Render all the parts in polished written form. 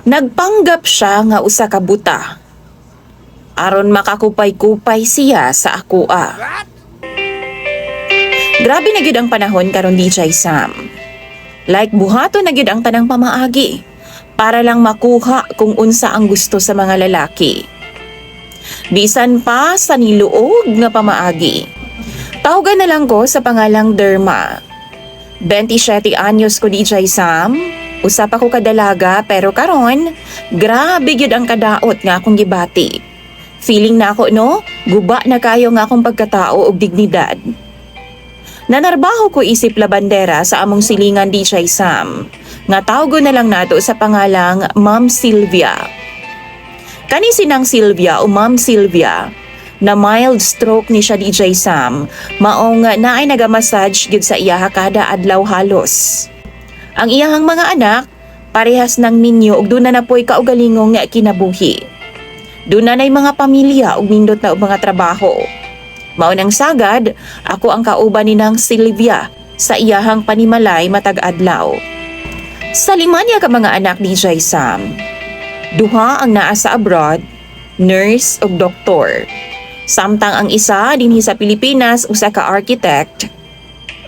Nagpanggap siya nga usa ka buta. Aron makakupay-kupay siya sa akoa. Grabe na gyud ang panahon karon DJ Sam. Like buhaton na gyud ang tanang pamaagi para lang makuha kung unsa ang gusto sa mga lalaki. Bisan pa sa niluog nga pamaagi. Tawagan na lang ko sa pangalang Derma. 27 anyos ko DJ Sam. Usa pa ko kadalaga pero karon grabe gyud ang kadaot nga akong gibati. Feeling na ako no, guba na kayo nga akong pagkatao ug dignidad. Nanarbaho ko isip labandera sa among silingan DJ Sam. Nga tawgon na lang nato sa pangalang Ma'am Sylvia. Kani sinang Sylvia o Ma'am Sylvia na mild stroke ni siya DJ Sam, maong naay nagamassage gyud sa iyaha kada adlaw halos. Ang iyahang mga anak parehas ng minyo ug duna na po'y kaugalingong nga kinabuhi. Duna nay mga pamilya ug nindot na og mga trabaho. Mao nang sagad, ako ang kauban ni nang Sylvia sa iyahang panimalay matag adlaw. Sa lima niya ka mga anak DJ Sam, duha ang naa sa abroad, nurse ug doktor. Samtang ang isa dinhi sa Pilipinas usa ka architect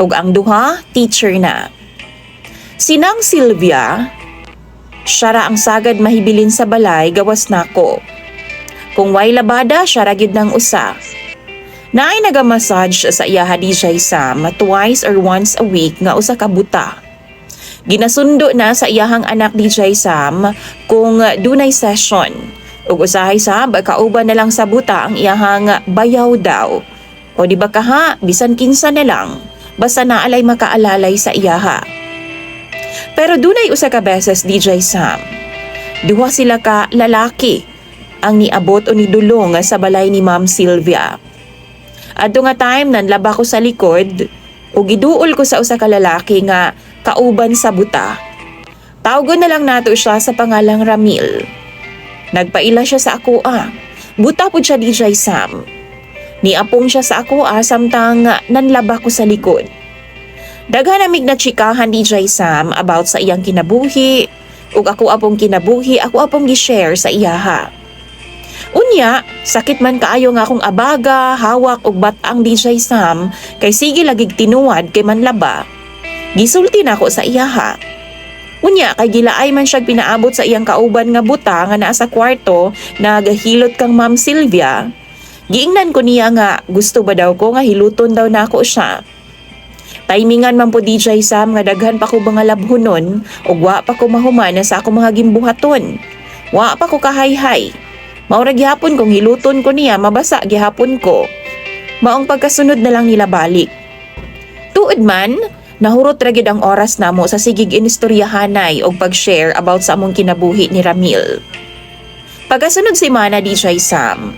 ug ang duha teacher na. Sinang Sylvia, siya ra ang sagad mahibilin sa balay gawas nako. Kung way labada, siya ra gyud nang usa. Naay nagamassage sa iyaha DJ Sam twice or once a week nga usa ka buta. Ginasundo na sa iyahang anak DJ Sam kung dunay session. Ug usahay sab kauban na lang sa buta ang iyahang bayaw daw. O di ba kaha, bisan kinsa na lang, basta naalay makaalalay sa iyaha. Pero dunay usa ka beses DJ Sam. Duha sila ka lalaki ang niabot o nidulong sa balay ni Ma'am Sylvia. Adto nga time nanlaba ko sa likod ug giduol ko sa usa ka lalaki nga kauban sa buta. Tawgon na lang nato siya sa pangalang Ramil. Nagpaila siya sa akoa. Buta pud siya DJ Sam. Niapong siya sa akoa samtang nanlaba ko sa likod. Daghan amig na chikahan DJ Sam about sa iyang kinabuhi ug ako apong kinabuhi, ako apong gi-share sa iyaha. Unya, sakit man kaayo nga akong abaga, hawak ug batang DJ Sam kay sige lagig tinuwad kay manlaba. Gisulti na ako sa iyaha. Unya, kay gilaay man siya pinaabot sa iyang kauban nga buta nga naa sa kwarto na gahilot kang Ma'am Sylvia. Giingnan ko niya nga gusto ba daw ko nga hiluton daw nako siya. Timingan man po DJ Sam nga daghan pa ko mga labhonon ug wa pa ko mahuman sa ako mga gimbuhaton. Wa pa ko kahayhay. Maura gihapon kung hiluton ko niya, mabasa gihapon ko. Maong pagkasunod na lang nila balik. Tuod man, nahurot ra gyud ang oras namo sa sigig inistoryahanay og pag-share about sa among kinabuhi ni Ramil. Pagkasunod si Mana DJ Sam,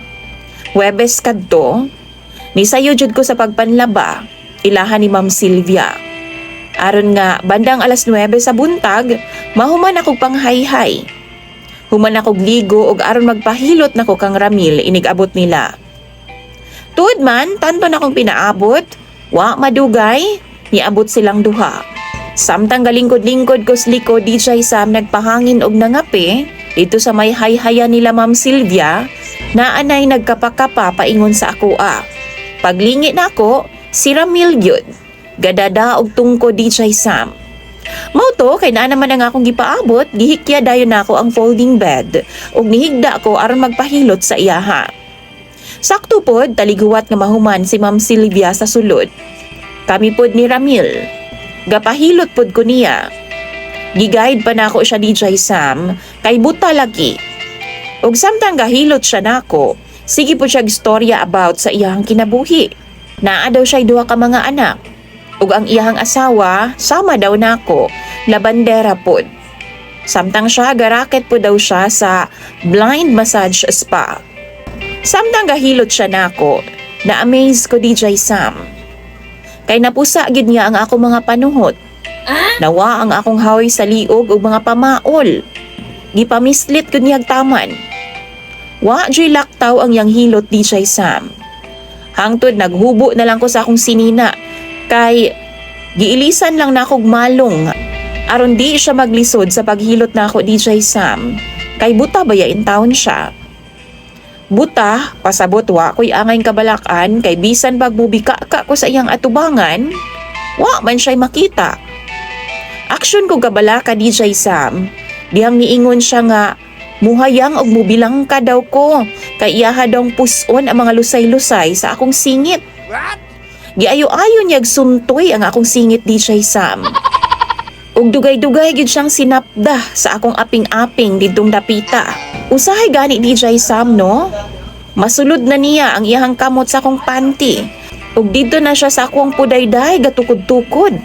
Huwebes kadto, nisayo jud ko sa pagpanlaba, ilahan ni Ma'am Sylvia. Aron nga bandang alas 9 sa buntag, mahuman akong panghayhay. Human akong ligo og aron magpahilot nako kang Ramil inigabot nila. Tuod man, tanto na akong pinaabot, wa madugay, niabot silang duha. Samtang galingkod-lingkod ko sa likod, DJ Sam nagpahangin og nangape dito sa may hayhaya nila Ma'am Sylvia na anay nagkapakapa paingon sa akoa. Paglingi na ako, si Ramil gyud. Gadada og tungko DJ Sam. Mauto kay naa naman ang akong gipaabot, gihikya dayon nako ang folding bed ug nihigda ko aron magpahilot sa iyaha. Sakto pod taliguwat nga mahuman si Ma'am Sylvia sa sulod. Kami pod ni Ramil. Gapahilot pod ko niya. Giguide pa nako siya DJ Sam kay buta lagi. Ug samtang gahilot siya nako, sige pod siya istorya about sa iyang kinabuhi. Naa daw siya duha ka mga anak. Ug ang iyahang asawa, sama daw nako, labandera pod. Samtang siya, garaket po daw siya sa blind massage spa. Samtang gahilot siya nako, na-amaze ko DJ Sam. Kay napusa gid niya ang ako mga panuhot. Nawa ang akong hawi sa liog ug mga pamaol. Gipamislit gid niya taman. Wa joy laktaw ang yang hilot DJ Sam. Hangtod naghubo na lang ko sa akong sinina. Kay giilisan lang na akong malong Aron di siya maglisod sa paghilot nako DJ Sam. Kay buta bayain taon siya. Buta, pasabot wa ko'y angay kabalakan kay bisan pagbubika ka ko sa iyang atubangan, wa man siya'y makita. Aksyon ko kabalaka DJ Sam, dihang niingon siya nga, muhayang og mubilang ka daw ko, kay iyaha daw puson ang mga lusay-lusay sa akong singit. Giayo-ayo niyag suntoy ang akong singit DJ Sam. Ug dugay-dugay gid siyang sinapda sa akong aping-aping didtong dapita. Usahay gani DJ Sam no? Masulod na niya ang iyahang kamot sa akong panty. Ug dito na siya sa akong pudayday gatukod-tukod.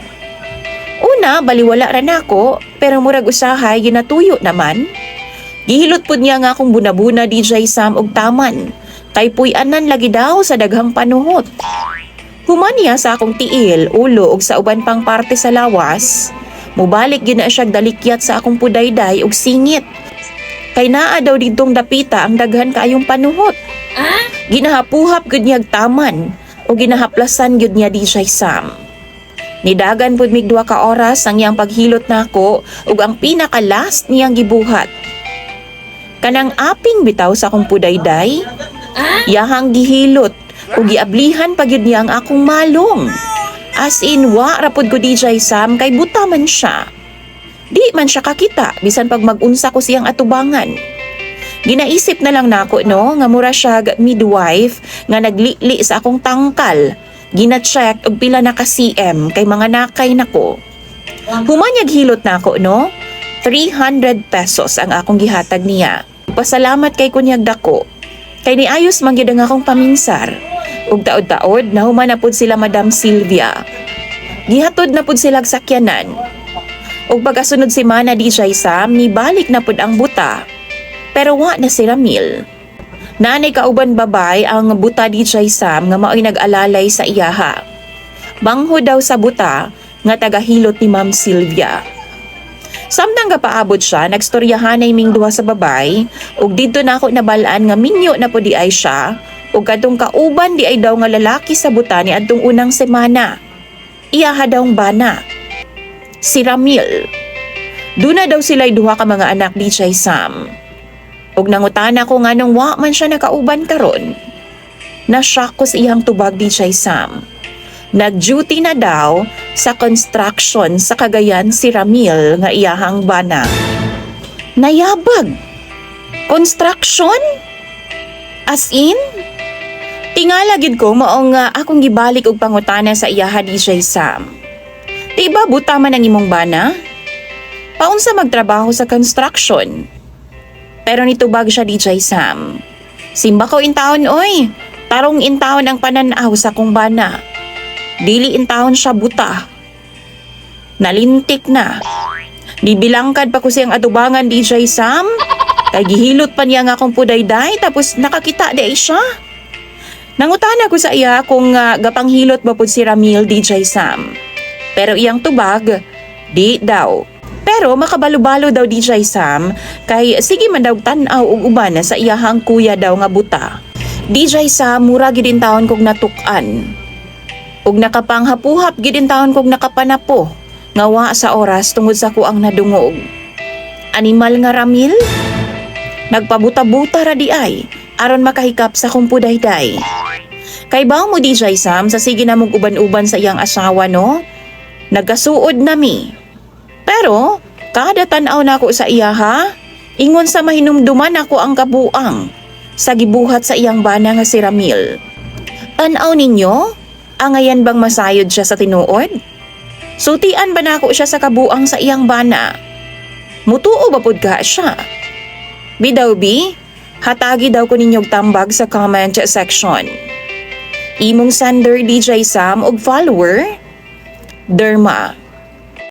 Una, baliwala ra nako, pero murag usahay ginatuyo naman. Gihilot pud niya nga akong bunabuna DJ Sam og taman. Kay puy-anan lagi daw sa daghang panuhot. Human niya sa akong tiil, ulo ug sa uban pang parte sa lawas. Mubalik gyud na siya dalikyat sa akong pudayday ug singit. Kay naa daw didtong dapita ang daghan kaayong panuhot. Ginahapuhap gyud niya taman o ginahaplasan gyud niya DJ Sam. Nidagan pud mig 2 ka oras ang iyang paghilot nako ug ang pinaka-last niyang gibuhat. Kanang aping bitaw sa akong pudayday, yahang gihilot ug giablihan pa gyud niya ang akong malong. As in, wa rapod ko DJ Sam kay buta man siya. Di man siya kakita, bisan pag mag-unsa ko siyang atubangan. Ginaisip na lang nako no, nga mura siya midwife nga naglili sa akong tangkal. Gina-check og pila na ka cm kay mga nakay nako. Humanyag hilot nako no, 300 pesos ang akong gihatag niya. Pasalamat kay kunyag dako. Kay niayos man gyud ang akong paminsar. Ug taod-taod nahuman na pud sila Madam Sylvia. Gihatod na pud sila sakyanan. Ug pagkasunod si Mana DJ Sam, nibalik na pud ang buta. Pero wa na si Ramil. Nanay kauban babay ang buta DJ Sam nga mao'y nag-alalay sa iyaha. Bangho daw sa buta nga tagahilot ni Ma'am Sylvia. Samtang kapaabot siya, nagstoryahanay ming duha sa babay, ug dito na ako nabalaan nga minyo na po di ay siya, ug kadtong kauban di ay daw nga lalaki sa buta ni adtong unang semana. Iyaha daw bana. Si Ramil. Duna daw sila'y duha ka mga anak DJ Sam. Ug nangutana ko nga nung wa man siya nakauban karon. Na-shock ko sa iyang tubag DJ Sam. Nag-duty na daw sa construction sa Cagayan si Ramil nga iyahang bana. Nayabag? Construction? As in? Tingala gid ko mao nga akong gibalik og pangutana sa iyaha DJ Sam. Di ba buta man ang imong bana? Paunsa magtrabaho sa construction? Pero nitubag siya DJ Sam. Simba ko in taon oy. Tarong in taon ang pananaw sa kong bana. Dili in taon siya buta. Nalintik na. Dibilangkad pa ko siyang atubangan DJ Sam. Kay gihilot pa niya nga akong pudayday tapos nakakita di siya. Nangutana ko sa iya kung gapanghilot ba pud si Ramil DJ Sam. Pero iyang tubag, di daw. Pero makabalo-balo daw DJ Sam kay sige man daw tan-aw og uban sa iyahang kuya daw nga buta. DJ Sam mura gid in taon kog natukan. Ug nakapanghapuhap gid in taon kog nakapanapo nga wa sa oras tungod sa kuang nadungog. Animal nga Ramil? Nagpabuta-buta ra di ay aron makahikap sa kong pudayday. Kay bawo mo DJ Sam sa sige na mong uban-uban sa iyang asawa no? Nagkasuod nami. Pero kada tan-aw nako sa iya ha, ingon sa mahinumduman ako ang kabuang sa gibuhat sa iyang bana nga si Ramil. Tan-aw ninyo? Angayan bang masayod siya sa tinuod? Sutian ba nako siya sa kabuang sa iyang bana? Mutuo ba pud ka siya? Bidaw bi, hatagi daw ko ninyog tambag sa comment section. Imong sender DJ Sam og follower, Derma.